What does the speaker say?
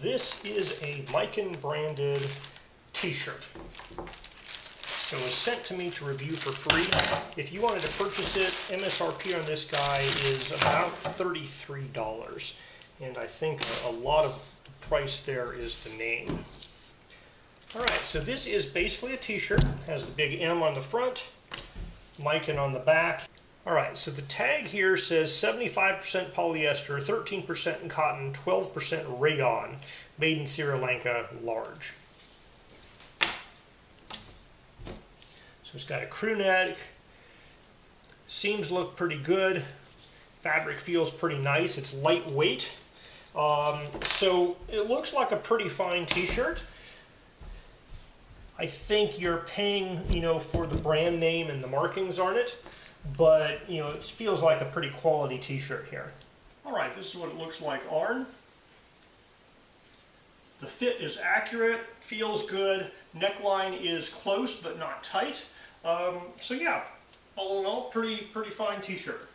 This is a Miken branded t-shirt. So it was sent to me to review for free. If you wanted to purchase it, MSRP on this guy is about $33. And I think a lot of the price there is the name. Alright, so this is basically a t-shirt. Has the big M on the front, Miken on the back. Alright, so the tag here says 75% polyester, 13% cotton, 12% rayon, made in Sri Lanka, large. So it's got a crew neck, seams look pretty good, fabric feels pretty nice, it's lightweight. So it looks like a pretty fine t-shirt. I think you're paying, for the brand name and the markings on it, but, it feels like a pretty quality t-shirt here. All right, this is what it looks like on. The fit is accurate, feels good, neckline is close but not tight. So yeah, all in all, pretty fine t-shirt.